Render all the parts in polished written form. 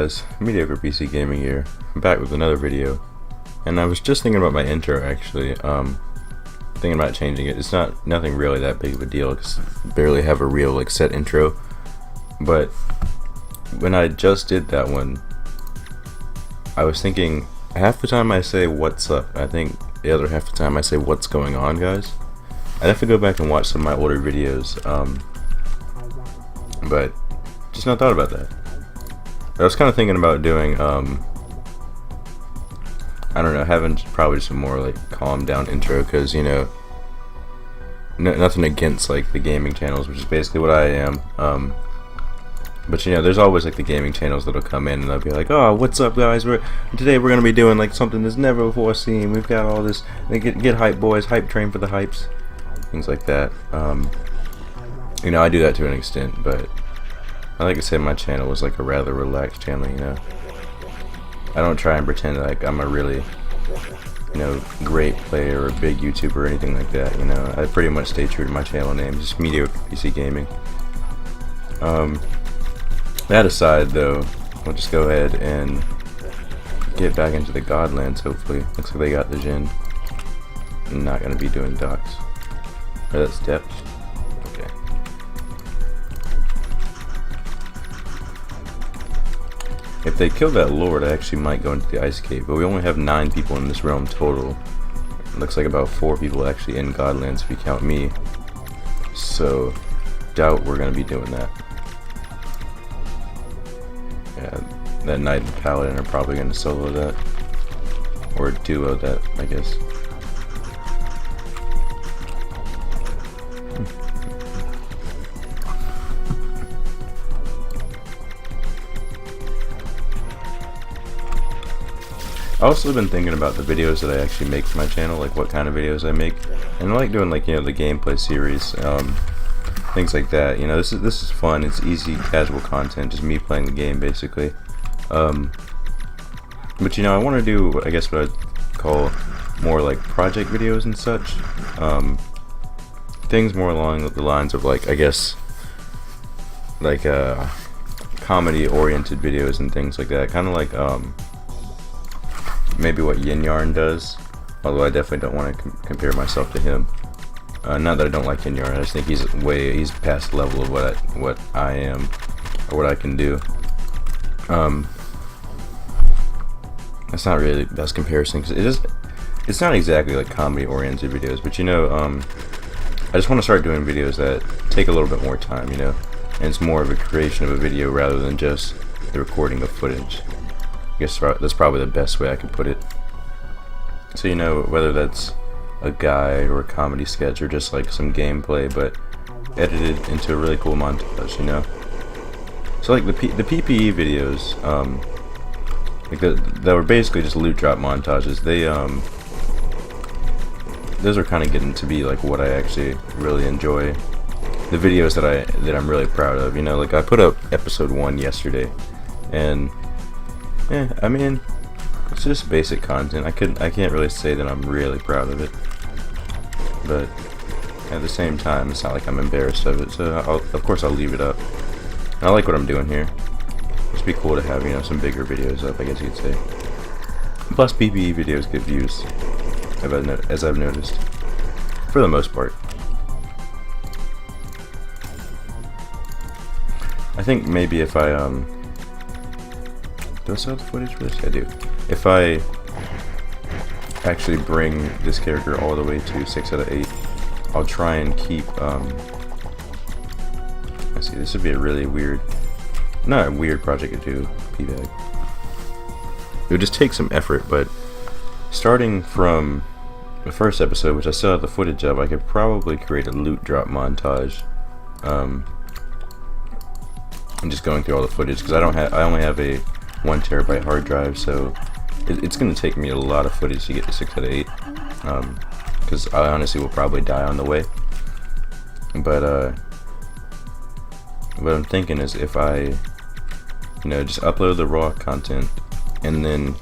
guys, Mediocre PC Gaming here. I'm back with another video, and I was just thinking about my intro actually. Thinking about changing it. It's nothing really that big of a deal because I barely have a real set intro. But when I just did that one, I was thinking half the time I say "what's up," I think the other half the time I say "what's going on, guys." I'd have to go back and watch some of my older videos, but just not thought about that. I was kind of thinking about doing, I don't know, having probably some more calm down intro, because nothing against the gaming channels, which is basically what I am. But there's always the gaming channels that'll come in and they'll be like, "Oh, what's up, guys? Today we're gonna be doing something that's never before seen. We've got all this. Get hype, boys. Hype train for the hypes." Things like that. I do that to an extent, but I like to say my channel was a rather relaxed channel. I don't try and pretend like I'm a really great player or a big YouTuber or anything like that. I pretty much stay true to my channel name, just Mediocre PC Gaming. That aside, though, we'll just go ahead and get back into the Godlands. Hopefully, looks like they got the Jinn. I'm not gonna be doing docks. Oh, that's depth. Okay. If they kill that Lord, I actually might go into the Ice Cave, but we only have 9 people in this realm total. It looks like about 4 people actually in Godlands if you count me. So, doubt we're gonna be doing that. Yeah, that Knight and Paladin are probably gonna solo that. Or duo that, I guess. I also been thinking about the videos that I actually make for my channel, what kind of videos I make, and I like doing the gameplay series, things like that. This is fun. It's easy, casual content, just me playing the game basically. But I want to do what I'd call more project videos and such. Things more along the lines of comedy oriented videos and things like that. Kind of maybe what Yin Yarn does, although I definitely don't want to compare myself to him. Not that I don't like Yin Yarn, I just think he's past the level of what I am or what I can do. That's not really the best comparison because it's not exactly comedy oriented videos, but I just want to start doing videos that take a little bit more time, and it's more of a creation of a video rather than just the recording of footage. I guess that's probably the best way I could put it. So whether that's a guide or a comedy sketch or just some gameplay, but edited into a really cool montage. So the PPE videos, that were basically just loot drop montages. Those are kind of getting to be what I actually really enjoy. The videos that I'm really proud of. I put up episode 1 yesterday, and I mean, it's just basic content. I can't really say that I'm really proud of it, but at the same time, it's not like I'm embarrassed of it. So of course I'll leave it up. And I like what I'm doing here. It'd be cool to have some bigger videos up, I guess you could say. Plus PPE videos get views, as I've noticed, for the most part. I think maybe if I do I still have the footage for this? Yeah, I do. If I actually bring this character all the way to 6 out of 8, I'll try and keep, let's see, this would be a really weird, not a weird project to do, P-Bag. It would just take some effort, but starting from the first episode, which I still have the footage of, I could probably create a loot drop montage. And just going through all the footage, because I only have a 1 terabyte hard drive, so it's going to take me a lot of footage to get to 6 out of 8, because I honestly will probably die on the way. But what I'm thinking is if I just upload the raw content and then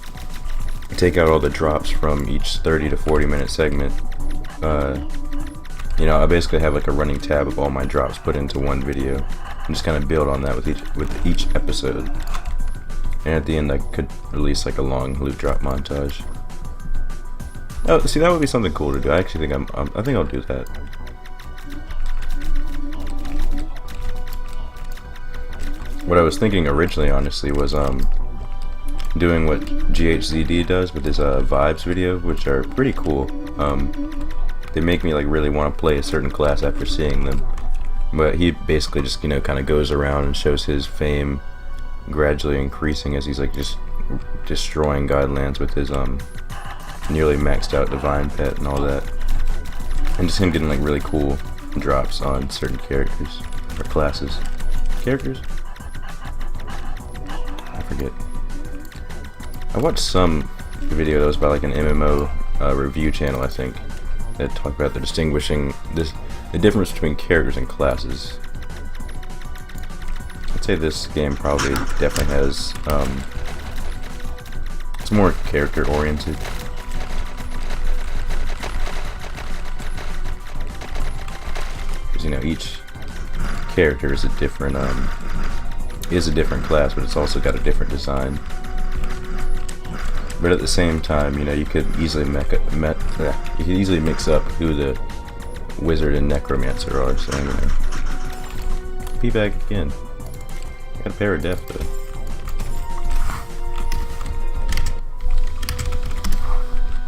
take out all the drops from each 30 to 40 minute segment, I basically have a running tab of all my drops put into one video and just kind of build on that with each episode. and at the end I could release like a long loot drop montage. Oh, see, that would be something cool to do. I actually think I think I'll do that. What I was thinking originally, honestly, was doing what GHZD does with his vibes video, which are pretty cool. They make me like really want to play a certain class after seeing them. But he basically just, you know, kind of goes around and shows his fame gradually increasing as he's like just destroying Godlands with his nearly maxed out divine pet and all that, and just him getting like really cool drops on certain characters or classes. Characters? I forget. I watched some video that was by like an MMO review channel, I think, that talked about the the difference between characters and classes. I'd say this game probably definitely has it's more character oriented. Because, you know, each character is a different class, but it's also got a different design. But at the same time, you know, you could easily mix up who the wizard and necromancer are. So, you know, be back again. Got a pair of death though.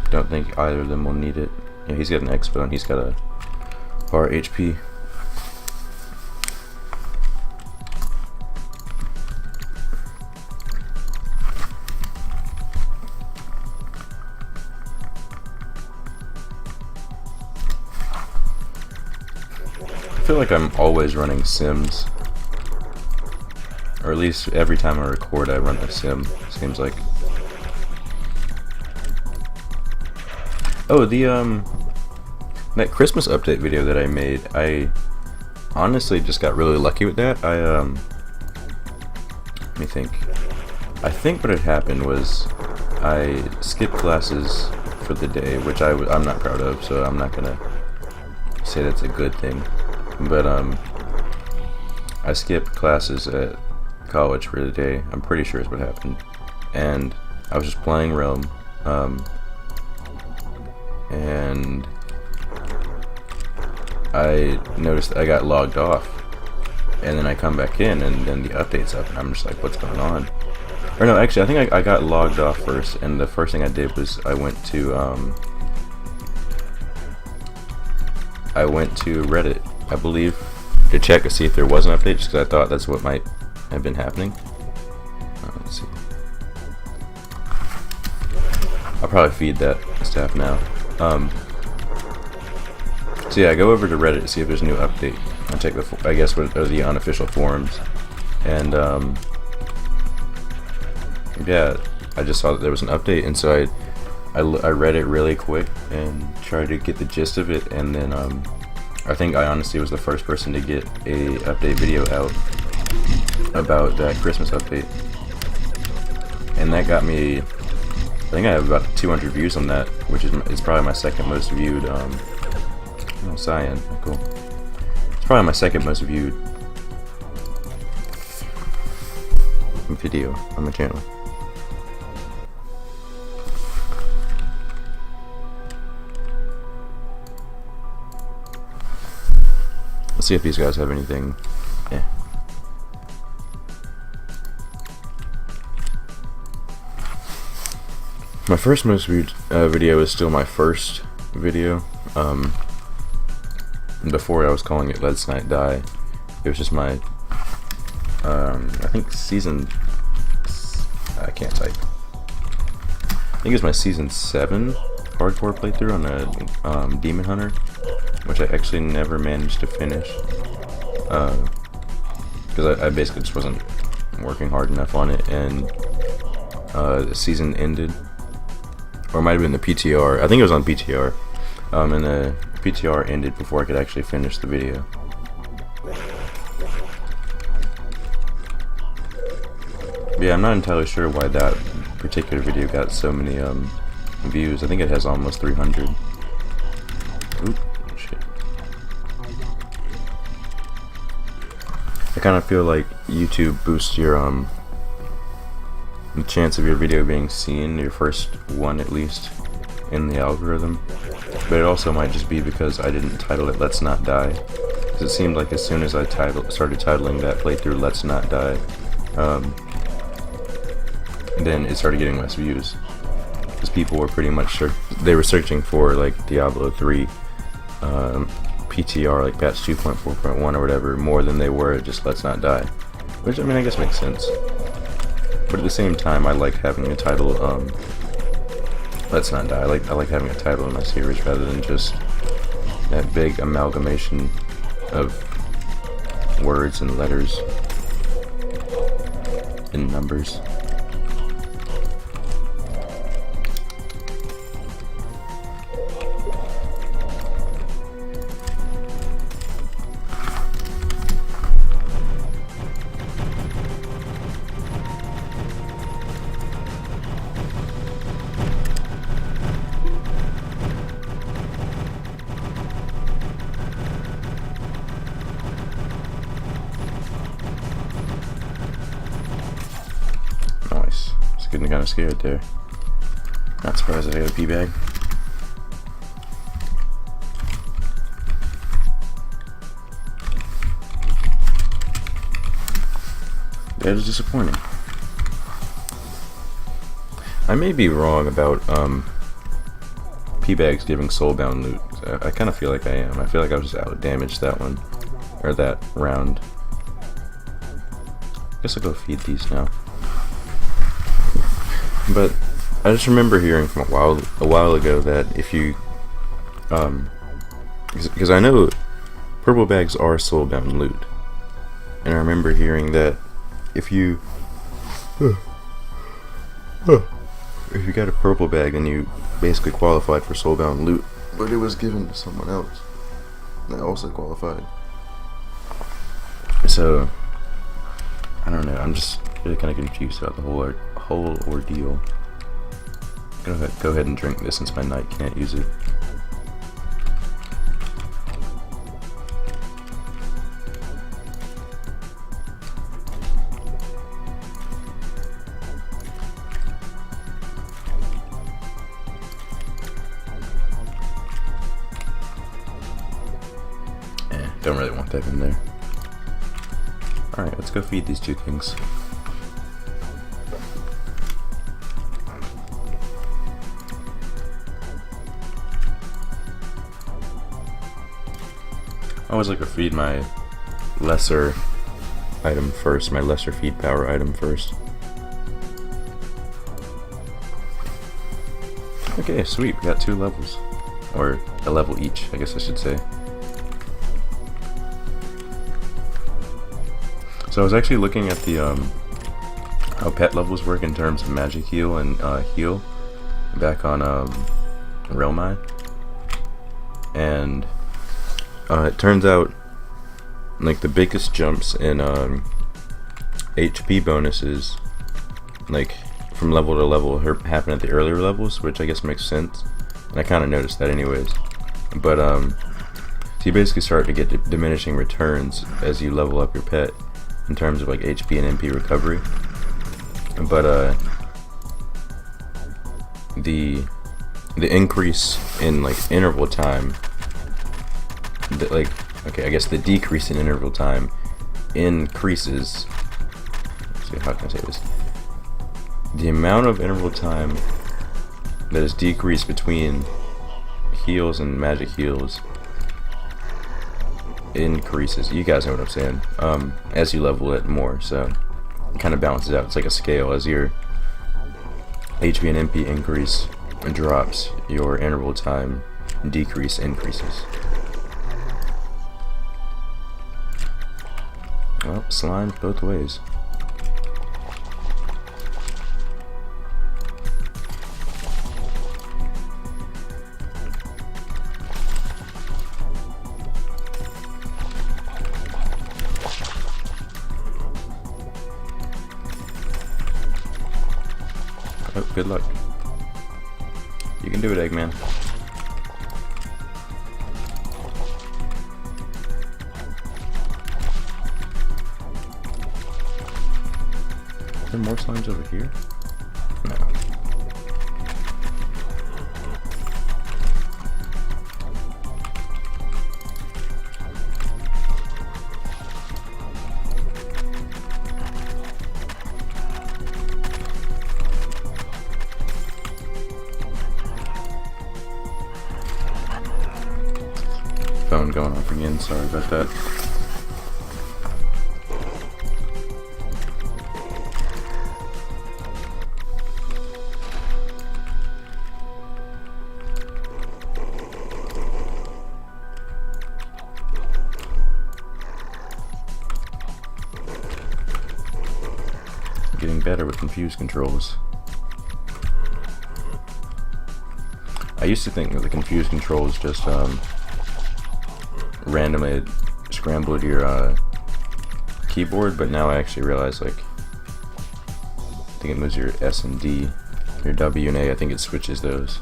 Don't think either of them will need it. Yeah, he's got an expo and he's got a bar HP. I feel like I'm always running sims, or at least every time I record I run a sim, seems like. Oh, that Christmas update video that I made, I honestly just got really lucky with that. Let me think. I think what had happened was I skipped classes for the day, which I'm not proud of, so I'm not gonna say that's a good thing. But I skipped classes at college for the day. I'm pretty sure is what happened. And I was just playing Realm, and I noticed I got logged off, and then I come back in, and then the update's up, and I'm just like, what's going on? Or no, actually, I think I got logged off first, and the first thing I did was I went to Reddit, I believe, to check to see if there was an update, just because I thought that's what might have been happening. Let's see. I'll probably feed that stuff now. So yeah, I go over to Reddit to see if there's a new update. I check I guess what are the unofficial forums, and yeah, I just saw that there was an update, and so I read it really quick and tried to get the gist of it, and then I think I honestly was the first person to get a update video out about that Christmas update, and that got me, I think I have about 200 views on that, which is probably my second most viewed, oh, cyan, cool. It's probably my second most viewed video on my channel. Let's see if these guys have anything. Yeah. My first most viewed video is still my first video. Before I was calling it Let's Not Die. It was just my, I think season, I can't type. I think it was my season 7 hardcore playthrough on a Demon Hunter, which I actually never managed to finish, because I basically just wasn't working hard enough on it, and the season ended, or it might have been the PTR. I think it was on PTR, and the PTR ended before I could actually finish the video. But yeah, I'm not entirely sure why that particular video got so many views. I think it has almost 300. Oop, shit. I kind of feel like YouTube boosts your the chance of your video being seen, your first one at least, in the algorithm. But it also might just be because I didn't title it Let's Not Die. Because it seemed like as soon as I started titling that playthrough Let's Not Die, then it started getting less views. Because people were pretty much they were searching for like Diablo 3 PTR, like patch 2.4.1 or whatever, more than they were just Let's Not Die. Which, I mean, I guess makes sense. But at the same time, I like having a title, Let's Not Die. I like having a title in my series rather than just that big amalgamation of words and letters and numbers. Getting kind of scared there. Not surprised I got a pee bag. That is disappointing. I may be wrong about pee bags giving soulbound loot. I kind of feel like I am. I feel like I was just out damaged that one, or that round. Guess I'll go feed these now. But I just remember hearing from a while ago that if you, because I know purple bags are soulbound loot, and I remember hearing that if you got a purple bag, then you basically qualified for soulbound loot, but it was given to someone else that also qualified. So I don't know. I'm just really kind of confused about the whole ordeal. Go ahead and drink this since my knight can't use it. Don't really want that in there. Alright, let's go feed these two things. I always like to feed my lesser item first, my lesser feed power item first. Okay, sweet, we got 2 levels. Or a level each, I guess I should say. So I was actually looking at the how pet levels work in terms of magic heal and heal back on RotMG, and it turns out like the biggest jumps in HP bonuses, like from level to level, happen at the earlier levels, which I guess makes sense, and I kind of noticed that anyways. But so you basically start to get diminishing returns as you level up your pet in terms of like HP and MP recovery. But the increase in like interval time, I guess the decrease in interval time increases. Let's see, how can I say this? The amount of interval time that is decreased between heals and magic heals increases. You guys know what I'm saying. As you level it more, so it kind of balances out. It's like a scale. As your HP and MP increase and drops, your interval time decrease increases. Well, slimed both ways. Oh, good luck. You can do it, Eggman. Are there more slimes over here? phone going off again, sorry about that. Getting better with confused controls. I used to think that the confused controls just randomly scrambled your keyboard, but now I actually realize, like, I think it moves your S and D, your W and A, I think it switches those.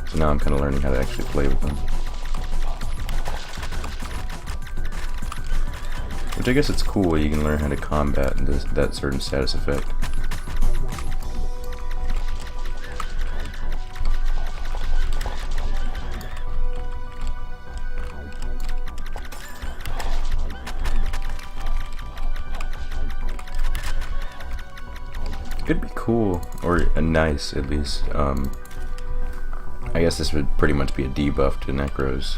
So now I'm kind of learning how to actually play with them. Which I guess it's cool, you can learn how to combat that certain status effect. It'd be cool, or nice at least. I guess this would pretty much be a debuff to Necros.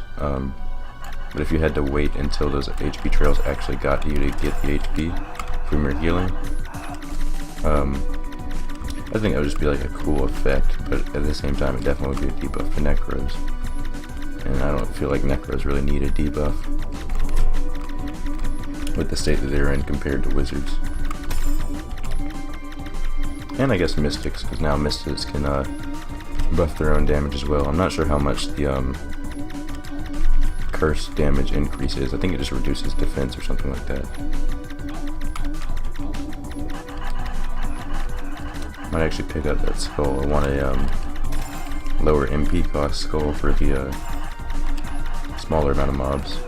But if you had to wait until those HP trails actually got you to get the HP from your healing, I think that would just be like a cool effect, but at the same time it definitely would be a debuff to Necros. And I don't feel like Necros really need a debuff with the state that they're in compared to Wizards. And I guess Mystics, because now Mystics can buff their own damage as well. I'm not sure how much the curse damage increases. I think it just reduces defense or something like that. Might actually pick up that skull. I want a lower MP cost skull for the smaller amount of mobs.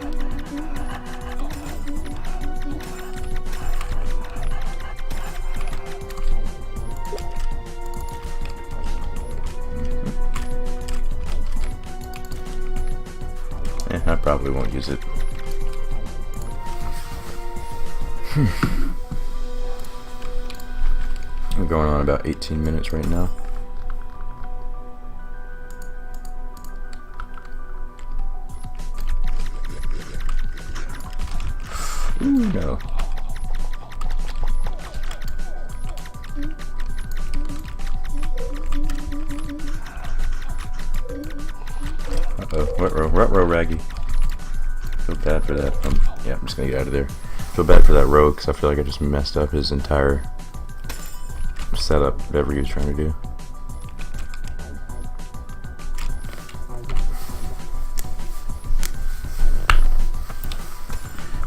I probably won't use it. We're going on about 18 minutes right now. Ooh, no. Uh-oh, ruh-roh, Raggy. Feel bad for that. Yeah, I'm just gonna get out of there. Feel bad for that rogue, because I feel like I just messed up his entire setup, whatever he was trying to do.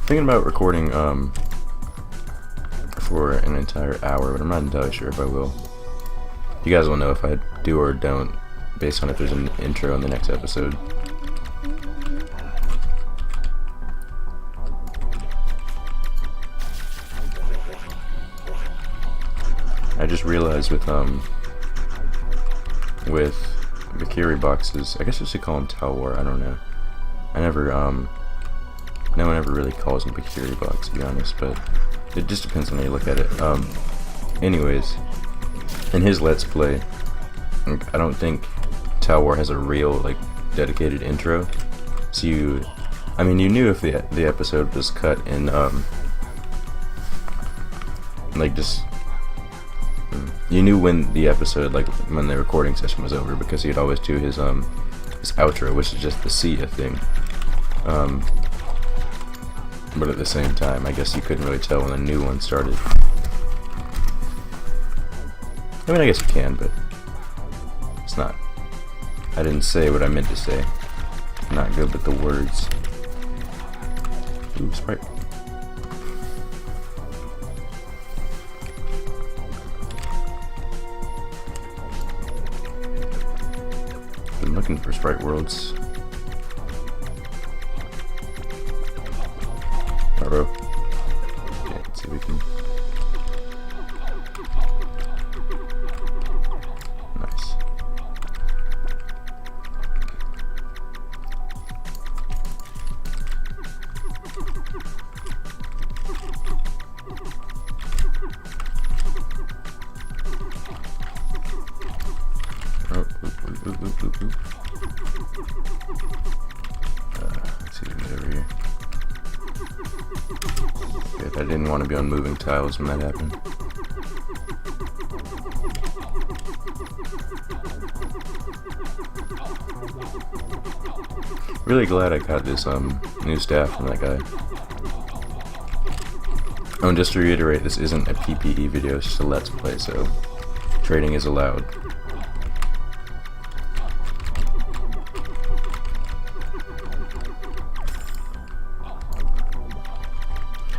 Thinking about recording for an entire hour, but I'm not entirely sure if I will. You guys will know if I do or don't based on if there's an intro in the next episode. I just realized with Bakiri boxes, I guess I should call them Talwar, I don't know. I never, no one ever really calls them Bakiri box, to be honest, but it just depends on how you look at it. Anyways, in his Let's Play, I don't think Talwar has a real, like, dedicated intro. So you knew if the episode was cut in, like, just, you knew when the episode, like, when the recording session was over, because he'd always do his outro, which is just the Sia thing. But at the same time, I guess you couldn't really tell when the new one started. I mean, I guess you can, but it's not. I didn't say what I meant to say. I'm not good with the words. Ooh, Sprite. Been looking for Sprite Worlds. Uh-oh. Okay, let's see if we can. Nice. Oh, oop, oop, oop, oop, oop. want to be on moving tiles when that happens. Really glad I got this new staff from that guy. Oh, and just to reiterate, this isn't a PPE video, it's just a Let's Play, so trading is allowed.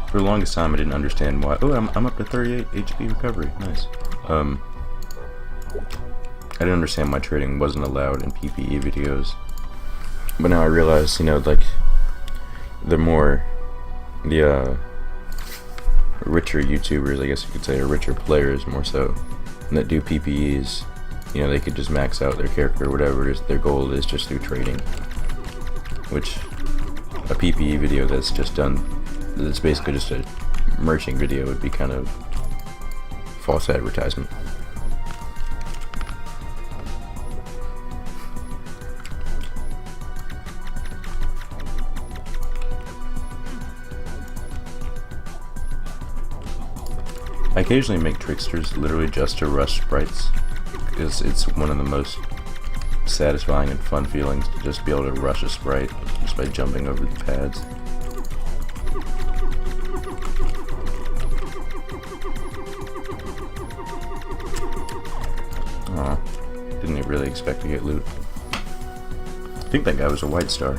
For the longest time I didn't understand why. Oh, I'm up to 38 HP recovery, nice. I didn't understand why trading wasn't allowed in PPE videos. But now I realize, you know, like, the richer YouTubers, I guess you could say, or richer players more so, that do PPEs, you know, they could just max out their character or whatever their goal is just through trading. Which, a PPE video that's just done, that's basically just a merching video would be kind of false advertisement. I occasionally make tricksters literally just to rush sprites, because it's one of the most satisfying and fun feelings to just be able to rush a sprite just by jumping over the pads. Aw, didn't really expect to get loot. I think that guy was a white star.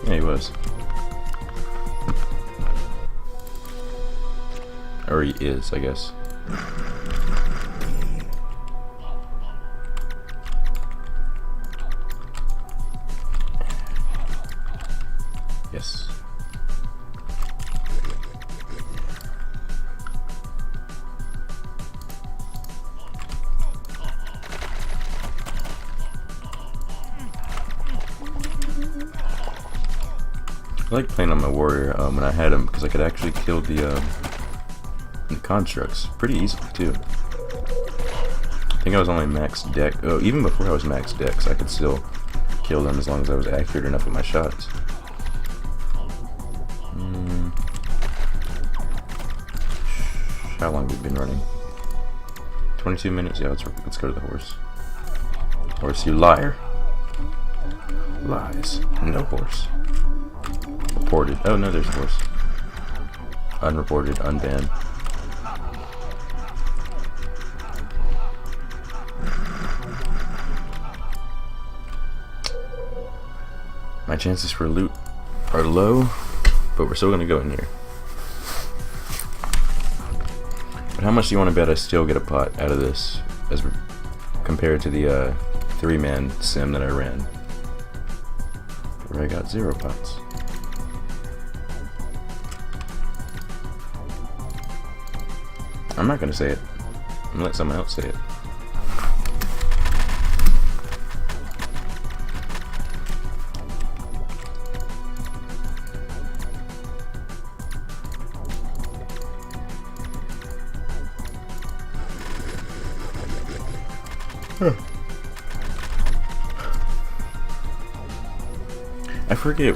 Yeah, he was. Or he is, I guess. Yes. I like playing on my warrior when I had him, because I could actually kill the constructs pretty easily too. I think I was only max deck. Oh, even before I was max dex, I could still kill them as long as I was accurate enough with my shots. How long have we been running? 22 minutes. Yeah, let's go to the horse. Horse, you liar. Lies. No horse. Reported. Oh no, there's a horse. Unreported, unbanned. My chances for loot are low, but we're still gonna go in here. But how much do you want to bet I still get a pot out of this, as compared to the 3-man sim that I ran, where I got 0 pots? I'm not gonna say it. I'm gonna let someone else say it. I forget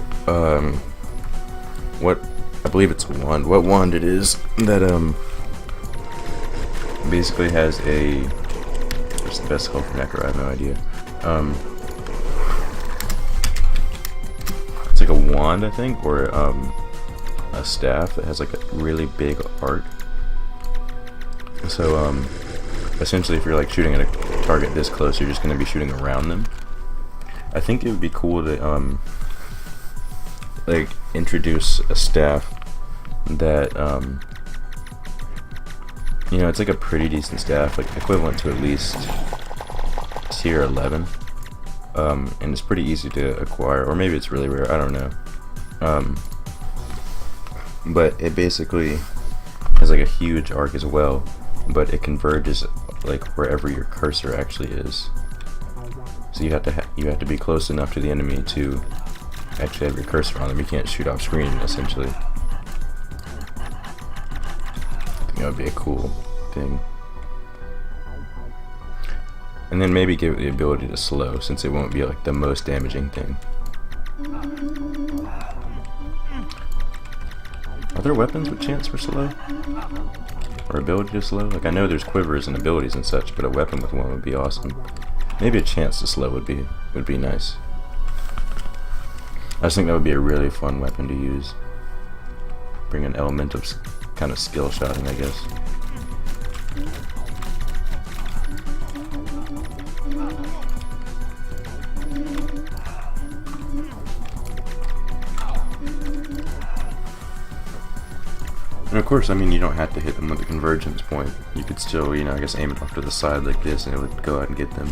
what, I believe it's what wand it is that basically has a, what's the best health for Necro? I have no idea. It's like a wand, I think, or a staff that has like a really big arc. So essentially, if you're like shooting at a target this close, you're just going to be shooting around them. I think it would be cool to like introduce a staff that you know, it's like a pretty decent staff, like equivalent to at least tier 11, and it's pretty easy to acquire, or maybe it's really rare, I don't know. But it basically has like a huge arc as well, but it converges like wherever your cursor actually is. So you have to be close enough to the enemy to actually have your cursor on them. You can't shoot off screen, essentially. I think that would be a cool thing. And then maybe give it the ability to slow, since it won't be like the most damaging thing. Are there weapons with chance for slow? Or ability to slow? Like, I know there's quivers and abilities and such, but a weapon with one would be awesome. Maybe a chance to slow would be nice. I just think that would be a really fun weapon to use. Bring an element of kind of skill shotting, I guess. And of course, I mean, you don't have to hit them with a convergence point. You could still, you know, I guess aim it off to the side like this and it would go out and get them.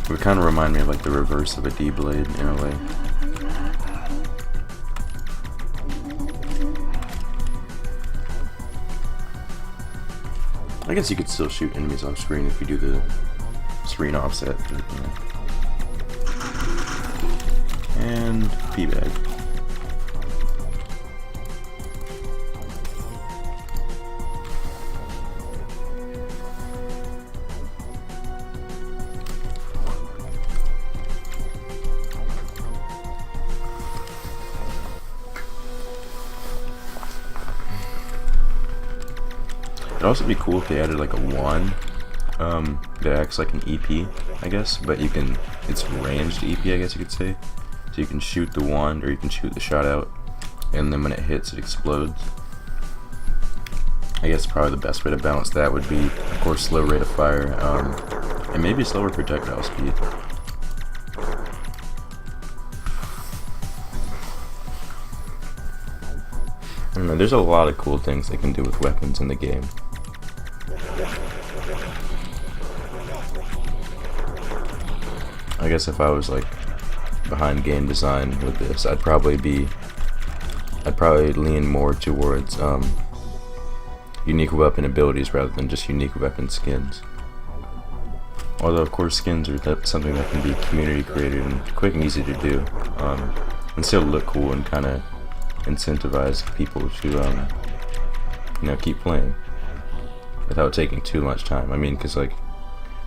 It would kind of remind me of like the reverse of a D-blade in a way. I guess you could still shoot enemies off screen if you do the screen offset. But, you know. And P-bag. It'd also be cool if they added like a wand that acts like an EP, I guess, but you can, it's ranged EP, I guess you could say. So you can shoot the wand or you can shoot the shot out, and then when it hits, it explodes. I guess probably the best way to balance that would be, of course, slow rate of fire, and maybe slower projectile speed. I don't know, there's a lot of cool things they can do with weapons in the game. I guess if I was like behind game design with this, I'd probably lean more towards unique weapon abilities rather than just unique weapon skins. Although of course skins are something that can be community created and quick and easy to do, and still look cool and kind of incentivize people to you know, keep playing without taking too much time. I mean, because like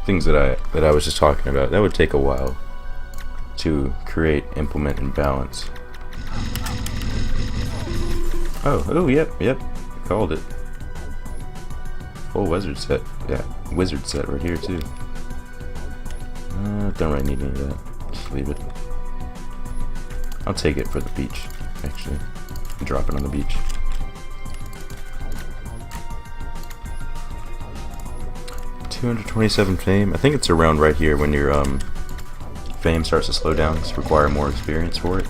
things that I was just talking about, that would take a while to create, implement, and balance. Oh, yep, called it. Full wizard set, yeah, wizard set right here too. Don't really need any of that. Just leave it. I'll take it for the beach, actually. Drop it on the beach. $227 fame. I think it's around right here when your fame starts to slow down. It's require more experience for it.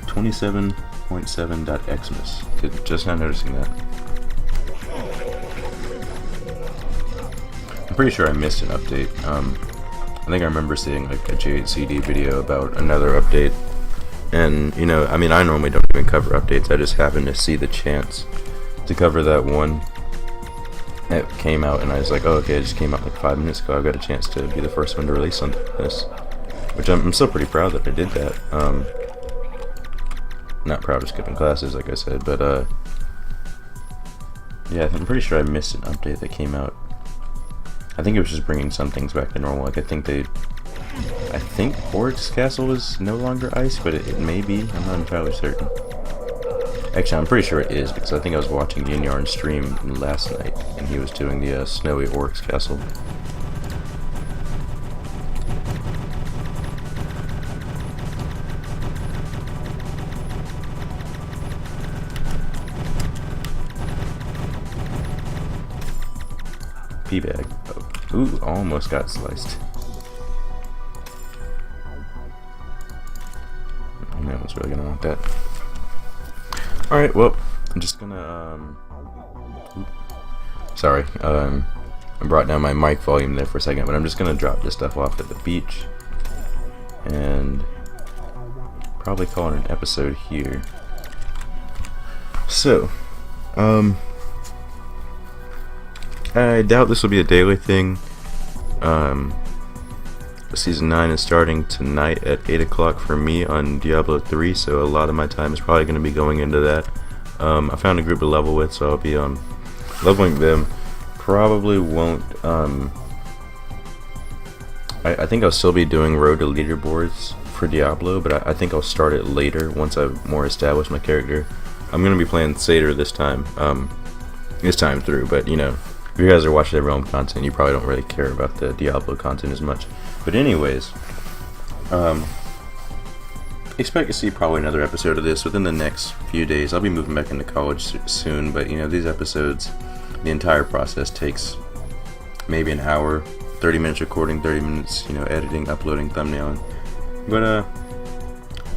$27.7.xmas. Just not noticing that. I'm pretty sure I missed an update. I think I remember seeing like a J8CD video about another update. And, you know, I mean, I normally don't even cover updates. I just happened to see the chance to cover that one that came out, and I was like, oh, okay, it just came out like 5 minutes ago. I got a chance to be the first one to release on this, which I'm still pretty proud that I did that. Not proud of skipping classes, like I said, but yeah, I'm pretty sure I missed an update that came out. I think it was just bringing some things back to normal. Like I think Oryx Castle is no longer ice, but it may be. I'm not entirely certain. Actually, I'm pretty sure it is, because I think I was watching Yin Yarn stream last night, and he was doing the snowy Oryx Castle. P-bag. Oh. Ooh, almost got sliced. Oh man, I was really gonna want that. Alright, well, I'm just gonna, sorry, I brought down my mic volume there for a second, but I'm just gonna drop this stuff off at the beach, and probably call it an episode here. So, I doubt this will be a daily thing. Season 9 is starting tonight at 8 o'clock for me on Diablo 3, so a lot of my time is probably going to be going into that. I found a group to level with, so I'll be leveling them probably won't, I think I'll still be doing road to leaderboards for Diablo, but I think I'll start it later once I've more established my character. I'm gonna be playing Satyr this time through, but you know, if you guys are watching the Realm content, you probably don't really care about the Diablo content as much. But anyways, expect to see probably another episode of this within the next few days. I'll be moving back into college soon, but you know, these episodes, the entire process takes maybe an hour, 30 minutes recording, 30 minutes, you know, editing, uploading, thumbnailing. But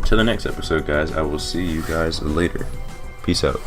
to the next episode, guys. I will see you guys later. Peace out.